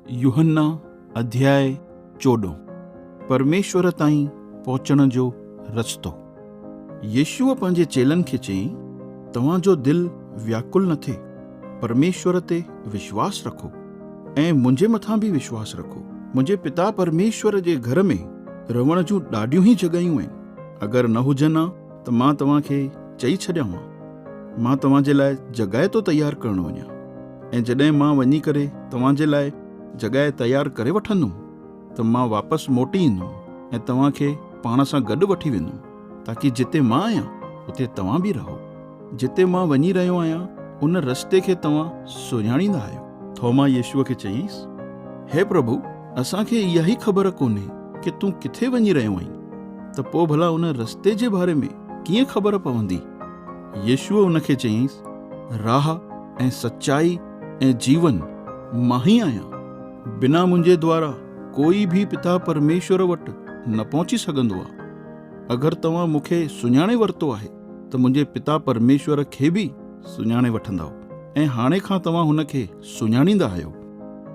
यूहन्ना अध्याय 14 परमेश्वर ताईं पहुचण जो रस्तो। यीशुअ पंहिंजे चेलनि खे चयईं, तव्हांजो दिलि व्याकुल न थिए, परमेश्वर ते विश्वास रखो ऐं मुंहिंजे मथां बि विश्वास रखो। मुंहिंजे पिता परमेश्वर जे घर में रहण जूं ॾाढियूं ई जॻहियूं आहिनि। अगरि न हुजनि हा त मां तव्हांखे चई छॾियां हा, मां तव्हांजे लाइ जॻहि तो तयारु करणु वञा, ऐं जॾहिं मां वञी करे तव्हांजे लाइ जॻहि तयारु करे वठंदुमि त मां वापसि मोटी ईंदुमि ऐं तव्हांखे पाण सां गॾु वठी वेंदुमि, ताकी जिते मां आहियां उते तव्हां बि रहो। जिते मां वञी रहियो आहियां उन रस्ते खे तव्हां सुञाणींदा आहियो। थोमा यीशुअ खे चयईंसि, हे प्रभु, असांखे इहा ई ख़बर कोन्हे कि तूं किथे वञी रहियो आहीं, त पोइ भला उन रस्ते जे बारे में कीअं ख़बर पवंदी? यीशुअ उन खे चयईंसि, राह ऐं सचाई ऐं जीवन मां ई आहियां। बिना मुंहिंजे द्वारा कोई बि पिता परमेश्वर वटि न पहुची सघंदो आहे। अगरि तव्हां मूंखे सुञाणे वरितो आहे त मुंहिंजे पिता परमेश्वर खे बि सुञाणे वठंदव, ऐं हाणे खां तव्हां हुन खे सुञाणींदा आहियो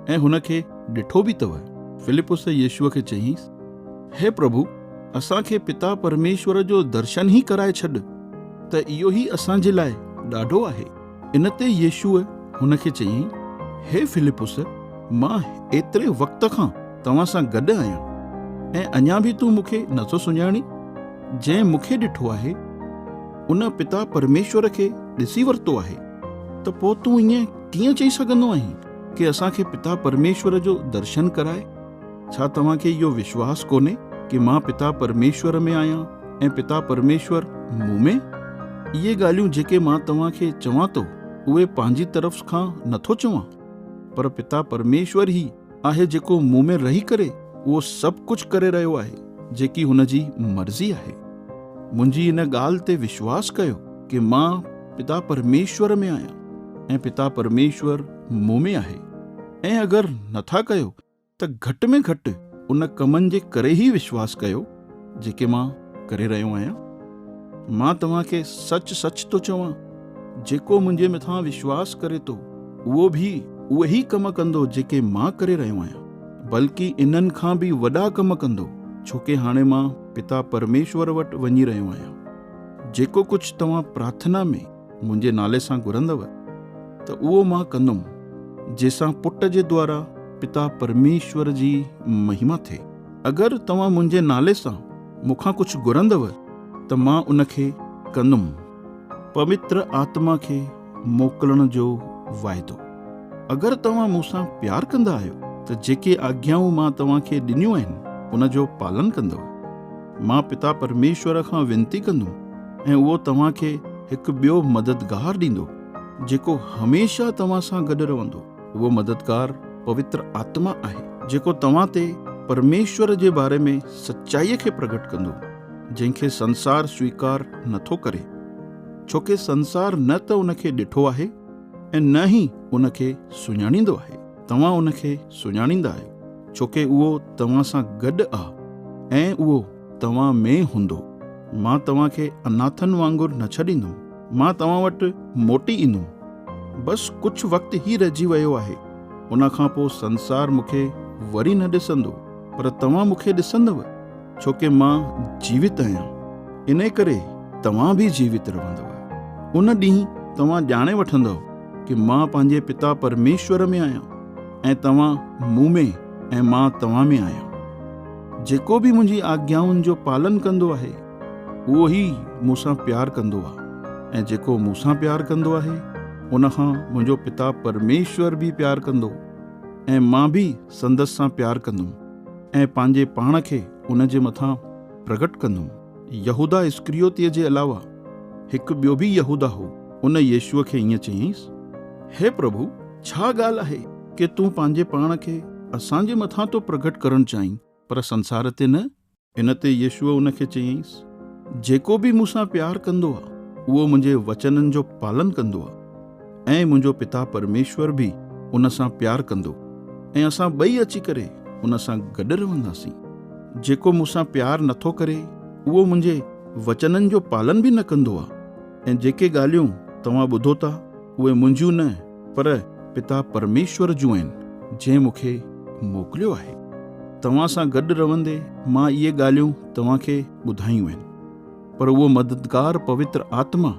ऐं हुन खे ॾिठो बि अथव। फिलिपुस यीशुअ खे चयईंसि, हे प्रभु, असांखे पिता परमेश्वर जो दर्शन ई कराए छॾ, त इहो ई असांजे लाइ ॾाढो आहे। इन ते यीशुअ हुन खे चयईं, हे फिलिपुस, मां एतिरे वक़्त खां तव्हां सां गॾु आहियां ऐं अञा बि तूं मूंखे नथो सुञाणी? जंहिं मूंखे ॾिठो आहे उन पिता परमेश्वर खे ॾिसी वरितो आहे, त पोइ तूं ईअं कीअं चई सघंदो आहीं कि असांखे पिता परमेश्वर जो दर्शन कराए? छा तव्हांखे इहो विश्वास कोन्हे कि मां पिता परमेश्वर में आहियां ऐं पिता परमेश्वर मूं में? इहे ॻाल्हियूं जेके मां तव्हांखे चवां थो, उहे पंहिंजी तरफ़ खां नथो चवां, पर पिता परमेश्वर ई आहे जेको मूं में रही करे उहो सभु कुझु करे रहियो आहे, जेकी हुन जी मर्ज़ी आहे। मुंहिंजी इन ॻाल्हि ते विश्वास कयो कि मां पिता परमेश्वर में आहियां ऐं पिता परमेश्वर मूं में आहे। ऐं अगरि नथा कयो त घटि में घटि उन कमनि जे करे ई विश्वास कयो जेके मां करे रहियो आहियां। मां तव्हांखे सच सच थो चवां, जेको मुंहिंजे मथां विश्वास करे थो उहो बि उहे ई कम कंदो जेके मां करे रहियो आहियां, बल्कि इन्हनि खां बि वॾा कम कंदो, छोकी हाणे मां पिता परमेश्वर वटि वञी रहियो आहियां। जेको कुझु तव्हां प्रार्थना में मुंहिंजे नाले सां घुरंदव त उहो मां कंदुमि, जंहिंसां पुट जे द्वारा पिता परमेश्वर जी महिमा थिए। अगरि तव्हां मुंहिंजे नाले सां मूंखां कुझु घुरंदव त मां उन खे कंदुमि। पवित्र आत्मा खे मोकिलण जो वाइदो। अगरि तव्हां मूंसां प्यार कंदा आहियो त जेके आज्ञाऊं मां तव्हांखे ॾिनियूं आहिनि उन जो पालन कंदव। मां पिता परमेश्वर खां विनती कंदुमि ऐं उहो तव्हांखे हिकु ॿियो मददगार ॾींदो, जेको हमेशह तव्हां सां गॾु रहंदो। उहो मददगार पवित्र आत्मा आहे, जेको तव्हां ते परमेश्वर जे बारे में सचाईअ खे प्रगट कंदो, जंहिंखे संसार स्वीकार नथो करे, छोकी संसार न त उन खे ॾिठो आहे ऐं न ई उन खे सुञाणींदो आहे। तव्हां उन खे सुञाणींदा आहियो, छोकी उहो तव्हां सां गॾु आहे ऐं उहो तव्हां में हूंदो। मां तव्हांखे अनाथनि वांगुरु न छॾींदुमि, मां तव्हां वटि मोटी ईंदुमि। बसि कुझु वक़्तु ई रहिजी वियो आहे, उन खां पोइ संसार मूंखे वरी न ॾिसंदो, पर तव्हां मूंखे ॾिसंदव, छोकी मां जीवित आहियां। इन करे तव्हां बि जीवित रहंदव। उन ॾींहुं तव्हां ॼाणे वठंदव कि मां पंहिंजे पिता परमेश्वर में आहियां ऐं तव्हां मूं में ऐं मां तव्हां में आहियां। जेको बि मुंहिंजी आज्ञाउनि जो पालन कंदो आहे उहो ई मूंसां प्यार कंदो आहे, ऐं जेको मूंसां प्यार कंदो आहे उन खां मुंहिंजो पिता परमेश्वर बि प्यार कंदो, ऐं मां बि संदसि सां प्यार कंदुमि ऐं पंहिंजे पाण खे उन जे मथां प्रगट कंदुमि। यहूदा इस्करियोतीअ जे अलावा हिकु ॿियो बि यहूदा हो। उन यीशुअ खे ईअं चयईंसि, हे प्रभु, छा ॻाल्हि आहे कि तूं पंहिंजे पाण खे असांजे मथां तो प्रगट करणु चाहीं, पर संसार ते न? इन ते यीशुअ उन खे चयईंसि, जेको बि मूंसां प्यार कंदो आहे उहो मुंहिंजे वचननि जो पालन कंदो आहे, ऐं मुंहिंजो पिता परमेश्वर बि उन सां प्यार कंदो, ऐं असां ॿई अची करे उन सां गॾु रहंदासीं। जेको मूंसां प्यार नथो करे उहो मुंहिंजे वचननि जो पालन बि न कंदो आहे। ऐं जेके ॻाल्हियूं तव्हां ॿुधो था उहे मुंहिंजियूं न, पर पिता परमेश्वर जूं आहिनि, जंहिं मूंखे मोकिलियो आहे। तव्हां सां गॾु रहंदे मां इहे ॻाल्हियूं तव्हांखे ॿुधायूं आहिनि, पर उहो मददगार पवित्र आत्मा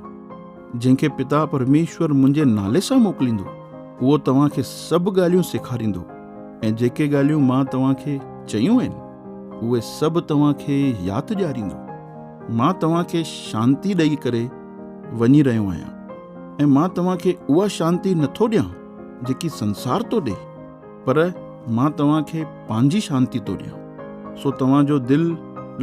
जंहिंखे पिता परमेश्वर मुंहिंजे नाले सां मोकिलींदो, उहो तव्हांखे सभु ॻाल्हियूं सेखारींदो ऐं जेके ॻाल्हियूं मां तव्हांखे चयूं आहिनि उहे सभु तव्हांखे यादि ॾियारींदो। मां तव्हांखे शांती ॾेई करे वञी रहियो आहियां ऐं मां तव्हांखे उहा शांती नथो ॾियां जेकी संसार थो ॾे, पर मां तव्हांखे पंहिंजी शांती थो ॾियां। सो तव्हांजो दिलि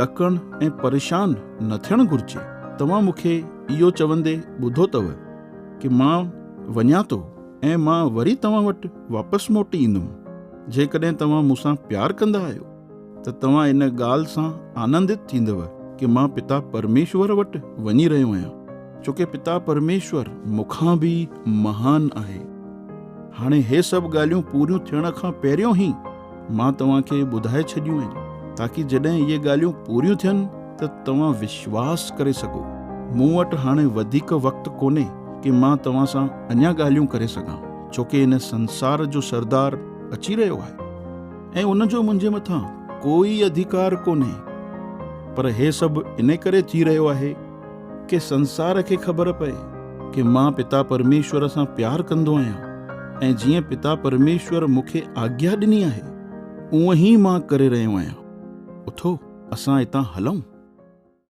ॾकणु ऐं परेशान न थियणु घुरिजे। तव्हां मूंखे इहो चवंदे ॿुधो अथव कि मां वञा थो ऐं मां वरी तव्हां वटि वापसि मोटी ईंदुमि। जेकॾहिं तव्हां मूंसां प्यारु कंदा आहियो त तव्हां इन ॻाल्हि सां आनंदित थींदव कि मां पिता परमेश्वर वटि वञी रहियो आहियां, छोकी पिता परमेश्वर मूंखां बि महान आहे। हाणे हे सभु ॻाल्हियूं पूरियूं थियण खां पहिरियों ई मां तव्हांखे ॿुधाए छॾियूं आहिनि, ताकी जॾहिं इहे ॻाल्हियूं पूरियूं थियनि त तव्हां विश्वास करे सघो। मूं वटि हाणे वधीक वक़्तु कोन्हे कि मां तव्हां सां अञा ॻाल्हियूं करे सघां, छोकी इन संसार जो सरदार अची रहियो आहे ऐं उनजो मुंहिंजे मथां कोई अधिकार कोन्हे। पर हे सभु इन करे थी रहियो आहे कि संसार खे ख़बर पए कि मां पिता परमेश्वर सां प्यारु कंदो आहियां ऐं जीअं पिता परमेश्वर मूंखे आज्ञा ॾिनी आहे उहो ई मां करे रहियो आहियां। उथो, असां हितां हलूं।